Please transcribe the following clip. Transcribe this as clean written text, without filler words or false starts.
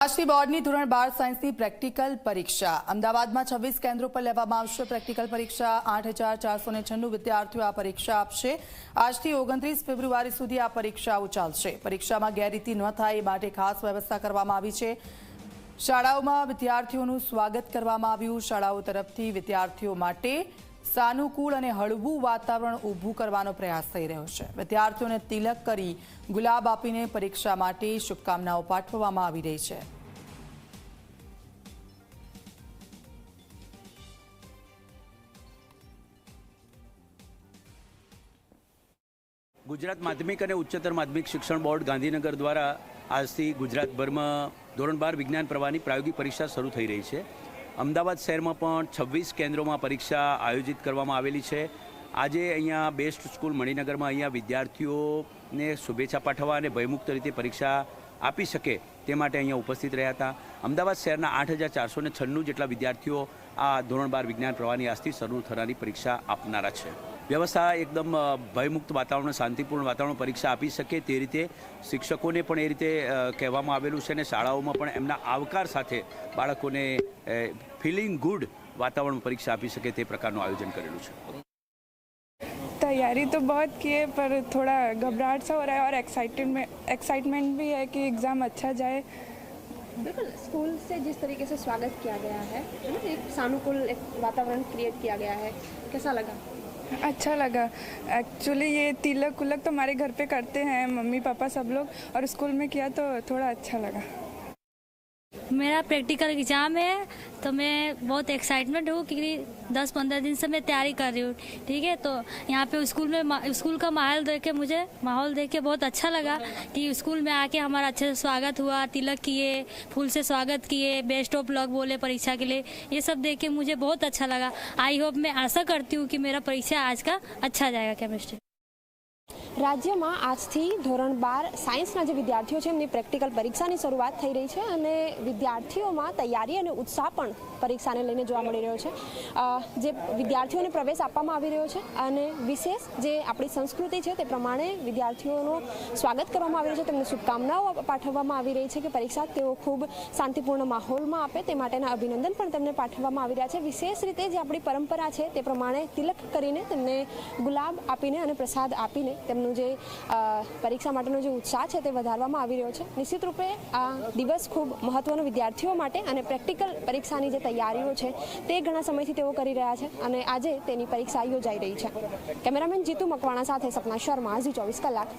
આજથી બોર્ડની ધોરણ 12 સાયન્સની પ્રેક્ટિકલ પરીક્ષા અમદાવાદમાં 26 કેન્દ્રો પર લેવામાં આવશે। પ્રેક્ટિકલ પરીક્ષા 8496 વિદ્યાર્થીઓ આ પરીક્ષા આપશે। આજથી 29 ફેબ્રુઆરી સુધી આ પરીક્ષાઓ ચાલશે। પરીક્ષામાં ગેરરીતિ ન થાય એ માટે ખાસ વ્યવસ્થા કરવામાં આવી છે। શાળાઓમાં વિદ્યાર્થીઓનું સ્વાગત કરવામાં આવ્યું। શાળાઓ તરફથી વિદ્યાર્થીઓ માટે સાનુકૂળ અને હળવું વાતાવરણ ઊભું કરવાનો પ્રયાસ થઈ રહ્યો છે। વિદ્યાર્થીઓને તિલક કરી ગુલાબ આપીને પરીક્ષા માટે શુભકામનાઓ પાઠવવામાં આવી રહી છે। ગુજરાત માધ્યમિક અને ઉચ્ચતર માધ્યમિક શિક્ષણ બોર્ડ ગાંધીનગર દ્વારા આજથી ગુજરાતભરમાં ધોરણ 12 વિજ્ઞાન પ્રવાહની પ્રાયોગિક પરીક્ષા શરૂ થઈ રહી છે। અમદાવાદ શહેરમાં પણ 26 કેન્દ્રોમાં પરીક્ષા આયોજિત કરવામાં આવેલી છે। આજે અહીંયા બેસ્ટ સ્કૂલ મણિનગરમાં અહીંયા વિદ્યાર્થીઓને શુભેચ્છા પાઠવવા અને ભયમુક્ત રીતે પરીક્ષા આપી શકે તે માટે અહીંયા ઉપસ્થિત રહ્યા હતા। અમદાવાદ શહેરના 8496 જેટલા વિદ્યાર્થીઓ આ ધોરણ 12 વિજ્ઞાન પ્રવાહની આજથી શરૂ થનારી પરીક્ષા આપનારા છે। વ્યવસ્થા એકદમ ભયમુક્ત વાતાવરણ, શાંતિપૂર્ણ વાતાવરણ પરીક્ષા આપી શકે તે રીતે શિક્ષકોને પણ એ રીતે કહેવામાં આવેલું છે અને શાળાઓમાં પણ એમના આવકાર સાથે બાળકોને ફીલિંગ ગુડ વાતાવરણ પરીક્ષા આપી શકે તે પ્રકારનું આયોજન કરેલું છે। तैयारी तो बहुत की है पर थोड़ा घबराहट सा हो रहा है और एक्साइटमेंट भी है कि एग्ज़ाम अच्छा जाए। बिल्कुल, स्कूल से जिस तरीके से स्वागत किया गया है ना, एक सानुकूल एक वातावरण क्रिएट किया गया है, कैसा लगा? अच्छा लगा। एक्चुअली ये तिलक उलक तो हमारे घर पे करते हैं मम्मी पापा सब लोग, और स्कूल में किया तो थोड़ा अच्छा लगा। मेरा प्रैक्टिकल एग्ज़ाम है तो मैं बहुत एक्साइटमेंट हूँ क्योंकि 10-15 दिन से मैं तैयारी कर रही हूँ। ठीक है, तो यहाँ पे स्कूल का माहौल देख के बहुत अच्छा लगा कि स्कूल में आके हमारा अच्छे से स्वागत हुआ, तिलक किए, फूल से स्वागत किए, बेस्ट ऑफ लक बोले परीक्षा के लिए। ये सब देख के मुझे बहुत अच्छा लगा। आई होप, मैं आशा करती हूँ कि मेरा परीक्षा आज का अच्छा जाएगा केमिस्ट्री। રાજ્યમાં આજથી ધોરણ 12 સાયન્સના જે વિદ્યાર્થીઓ છે એમની પ્રેક્ટિકલ પરીક્ષાની શરૂઆત થઈ રહી છે અને વિદ્યાર્થીઓમાં તૈયારી અને ઉત્સાહ પણ પરીક્ષાને લઈને જોવા મળી રહ્યો છે। જે વિદ્યાર્થીઓને પ્રવેશ આપવામાં આવી રહ્યો છે અને વિશેષ જે આપણી સંસ્કૃતિ છે તે પ્રમાણે વિદ્યાર્થીઓનું સ્વાગત કરવામાં આવી રહ્યું છે, તેમને શુભકામનાઓ પાઠવવામાં આવી રહી છે કે પરીક્ષા તેઓ ખૂબ શાંતિપૂર્ણ માહોલમાં આપે તે માટેના અભિનંદન પણ તેમને પાઠવવામાં આવી રહ્યા છે। વિશેષ રીતે જે આપણી પરંપરા છે તે પ્રમાણે તિલક કરીને તેમને ગુલાબ આપીને અને પ્રસાદ આપીને તેમનું જે પરીક્ષા માટેનો જે ઉત્સાહ છે તે વધારવામાં આવી રહ્યો છે। નિશ્ચિત રૂપે આ દિવસ ખૂબ મહત્વનો વિદ્યાર્થીઓ માટે અને પ્રેક્ટિકલ પરીક્ષાની જે તૈયારીઓ છે તે ઘણા સમયથી તેઓ કરી રહ્યા છે અને આજે તેની પરીક્ષા યોજાઈ રહી છે। કેમેરામેન જીતુ મકવાણા સાથે સપના શર્મા, ઝી 24 કલાક।